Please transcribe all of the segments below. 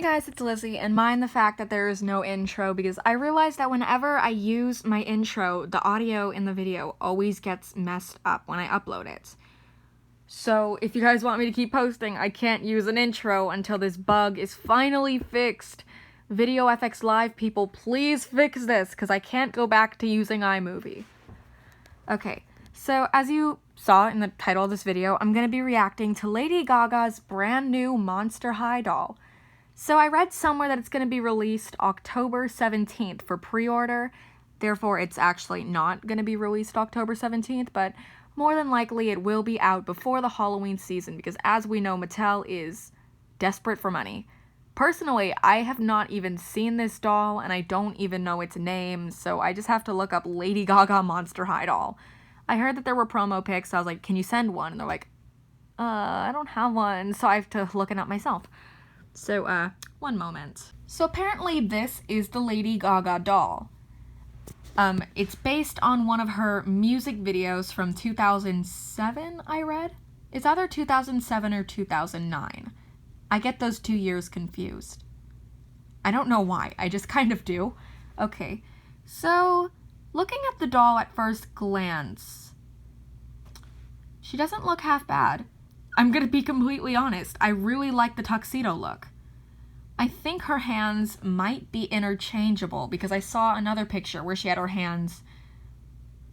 Hey guys, it's Lizzie, and mind the fact that there is no intro because I realized that whenever I use my intro, the audio in the video always gets messed up when I upload it. So if you guys want me to keep posting, I can't use an intro until this bug is finally fixed. VideoFX Live people, please fix this because I can't go back to using iMovie. Okay, so as you saw in the title of this video, I'm going to be reacting to Lady Gaga's brand new Monster High doll. So I read somewhere that it's going to be released October 17th for pre-order, therefore it's actually not going to be released October 17th, but more than likely it will be out before the Halloween season because as we know, Mattel is desperate for money. Personally, I have not even seen this doll and I don't even know its name, so I just have to look up Lady Gaga Monster High doll. I heard that there were promo pics, so I was like, can you send one? And they're like, I don't have one, so I have to look it up myself. So, one moment. So apparently this is the Lady Gaga doll. It's based on one of her music videos from 2007, I read? It's either 2007 or 2009. I get those 2 years confused. I don't know why, I just kind of do. Okay, so looking at the doll at first glance, she doesn't look half bad. I'm gonna be completely honest, I really like the tuxedo look. I think her hands might be interchangeable because I saw another picture where she had her hands,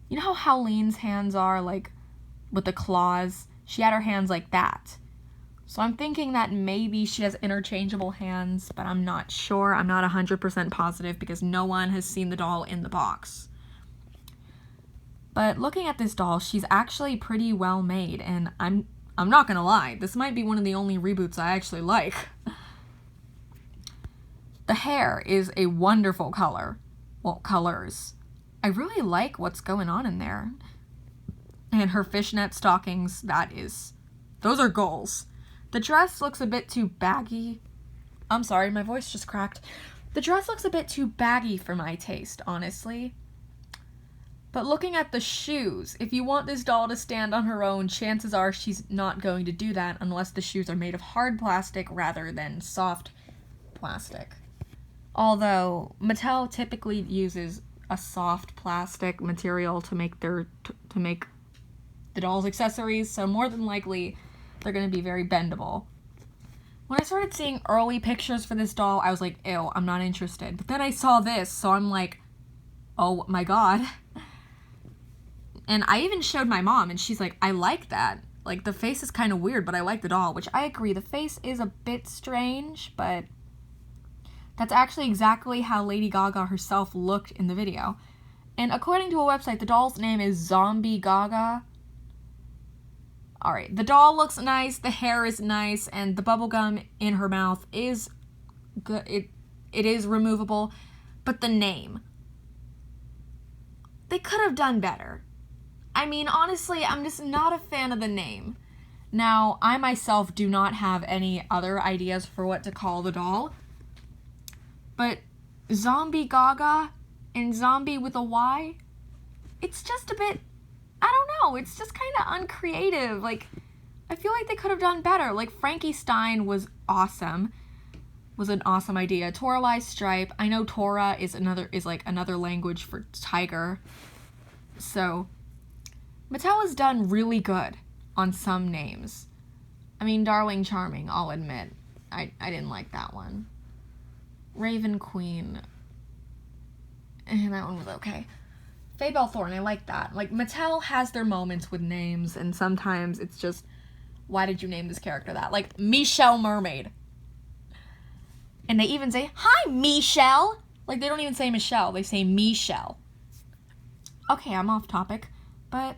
you know how Howlene's hands are, like, with the claws? She had her hands like that. So I'm thinking that maybe she has interchangeable hands, but I'm not sure. I'm not 100% positive because no one has seen the doll in the box. But looking at this doll, she's actually pretty well made, and I'm not gonna lie, this might be one of the only reboots I actually like. The hair is a wonderful color. Well, colors. I really like what's going on in there. And her fishnet stockings, those are goals. The dress looks a bit too baggy. I'm sorry, my voice just cracked. The dress looks a bit too baggy for my taste, honestly. But looking at the shoes, if you want this doll to stand on her own, chances are she's not going to do that unless the shoes are made of hard plastic rather than soft plastic. Although Mattel typically uses a soft plastic material to make the doll's accessories, so more than likely they're going to be very bendable. When I started seeing early pictures for this doll, I was like, ew, I'm not interested. But then I saw this, so I'm like, oh my god. And I even showed my mom, and she's like, I like that. Like, the face is kind of weird, but I like the doll, which I agree. The face is a bit strange, but that's actually exactly how Lady Gaga herself looked in the video. And according to a website, the doll's name is Zomby Gaga. Alright, the doll looks nice, the hair is nice, and the bubblegum in her mouth is good. It is removable, but the name. They could have done better. I mean, honestly, I'm just not a fan of the name. Now, I myself do not have any other ideas for what to call the doll, but Zomby Gaga and zombie with a Y, it's just a bit, I don't know, it's just kind of uncreative. Like, I feel like they could have done better. Like, Frankie Stein was awesome, was an awesome idea. Toralei Stripe, I know Tora is like another language for tiger. So, Mattel has done really good on some names. I mean, Darling Charming, I'll admit, I didn't like that one. Raven Queen, and that one was okay. Faye Belle Thorne, I like that. Like, Mattel has their moments with names, and sometimes it's just, why did you name this character that? Like, Michelle Mermaid. And they even say, hi, Michelle! Like, they don't even say Michelle, they say Michelle. Okay, I'm off topic, but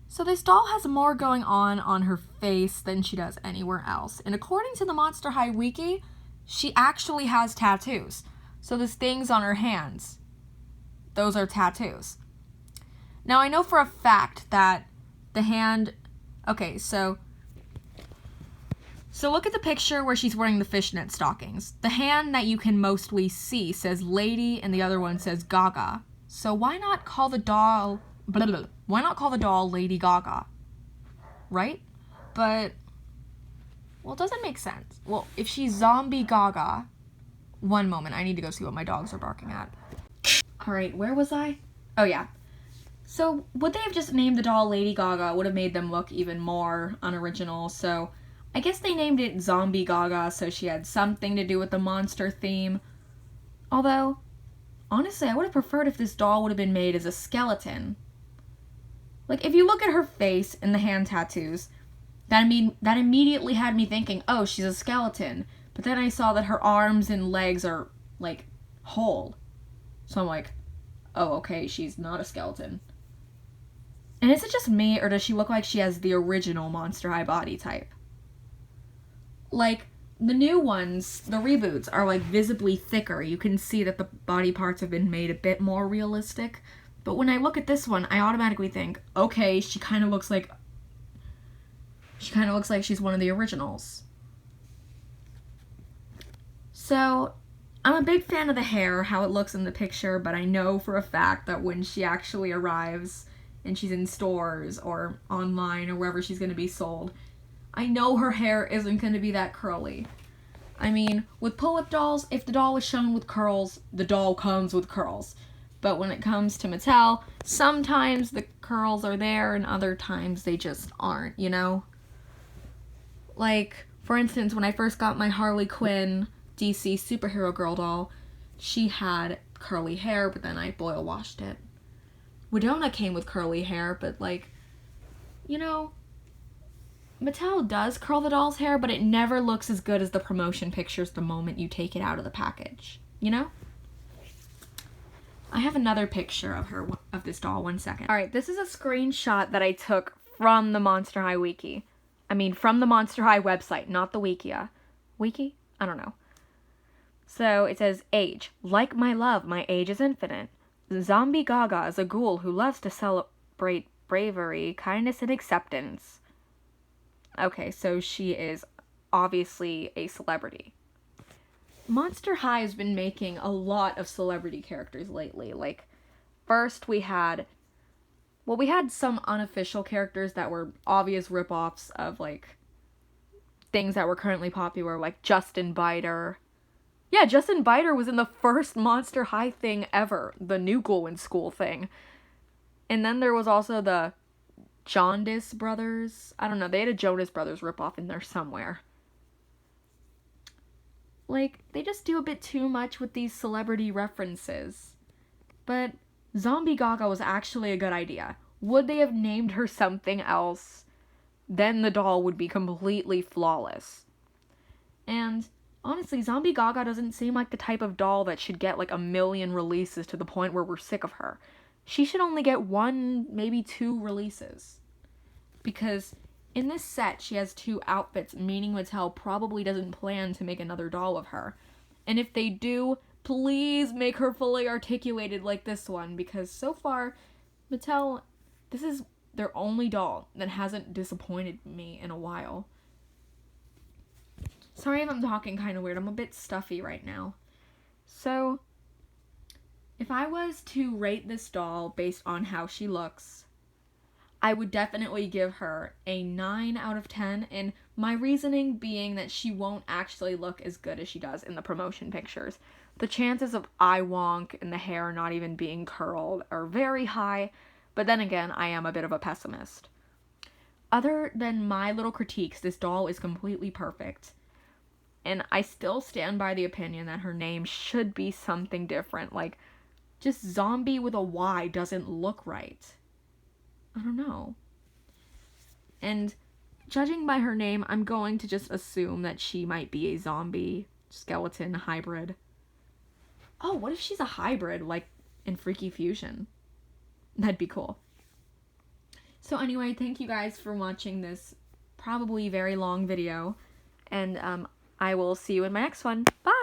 so this doll has more going on her face than she does anywhere else. And according to the Monster High Wiki, she actually has tattoos. So there's things on her hands. Those are tattoos. Now, I know for a fact that the hand... Okay, so look at the picture where she's wearing the fishnet stockings. The hand that you can mostly see says Lady and the other one says Gaga. So why not call the doll... Why not call the doll Lady Gaga? Right? But Well, it doesn't make sense. Well, if she's Zombie Gaga... One moment, I need to go see what my dogs are barking at. Alright, where was I? Oh, yeah. So, would they have just named the doll Lady Gaga? It would have made them look even more unoriginal, so... I guess they named it Zombie Gaga, so she had something to do with the monster theme. Although, honestly, I would have preferred if this doll would have been made as a skeleton. Like, if you look at her face and the hand tattoos, that immediately had me thinking, oh, she's a skeleton. But then I saw that her arms and legs are, like, whole. So I'm like, oh, okay, she's not a skeleton. And is it just me, or does she look like she has the original Monster High body type? Like, the new ones, the reboots, are, like, visibly thicker. You can see that the body parts have been made a bit more realistic. But when I look at this one, I automatically think, okay, she kind of looks like she's one of the originals. So, I'm a big fan of the hair, how it looks in the picture, but I know for a fact that when she actually arrives and she's in stores or online or wherever she's going to be sold, I know her hair isn't going to be that curly. I mean, with pull-up dolls, if the doll is shown with curls, the doll comes with curls. But when it comes to Mattel, sometimes the curls are there and other times they just aren't, you know? Like, for instance, when I first got my Harley Quinn DC Superhero Girl doll, she had curly hair, but then I boil washed it. Winona came with curly hair, but like, you know, Mattel does curl the doll's hair, but it never looks as good as the promotion pictures the moment you take it out of the package, you know? I have another picture of this doll, 1 second. Alright, this is a screenshot that I took from the Monster High wiki. I mean, from the Monster High website, not the Wikia. Wiki? I don't know. So, it says, age. Like my love, my age is infinite. Zombie Gaga is a ghoul who loves to celebrate bravery, kindness, and acceptance. Okay, so she is obviously a celebrity. Monster High has been making a lot of celebrity characters lately. Like, first we had some unofficial characters that were obvious ripoffs of, like, things that were currently popular, like Justin Biter. Yeah, Justin Biter was in the first Monster High thing ever, the New Ghoul in School thing. And then there was also the Jonas Brothers. I don't know, they had a Jonas Brothers ripoff in there somewhere. Like, they just do a bit too much with these celebrity references. But Zombie Gaga was actually a good idea. Would they have named her something else? Then the doll would be completely flawless. And honestly, Zombie Gaga doesn't seem like the type of doll that should get like 1 million releases to the point where we're sick of her. She should only get 1, maybe 2 releases. Because in this set, she has 2 outfits, meaning Mattel probably doesn't plan to make another doll of her. And if they do, please make her fully articulated like this one, because so far, Mattel, this is their only doll that hasn't disappointed me in a while. Sorry if I'm talking kind of weird, I'm a bit stuffy right now. So, if I was to rate this doll based on how she looks, I would definitely give her a 9 out of 10, and my reasoning being that she won't actually look as good as she does in the promotion pictures. The chances of eye wonk and the hair not even being curled are very high, but then again, I am a bit of a pessimist. Other than my little critiques, this doll is completely perfect. And I still stand by the opinion that her name should be something different. Like, just zombie with a Y doesn't look right. I don't know. And judging by her name, I'm going to just assume that she might be a zombie skeleton hybrid. Oh, what if she's a hybrid, like in Freaky Fusion? That'd be cool. So anyway, thank you guys for watching this probably very long video. And I will see you in my next one. Bye!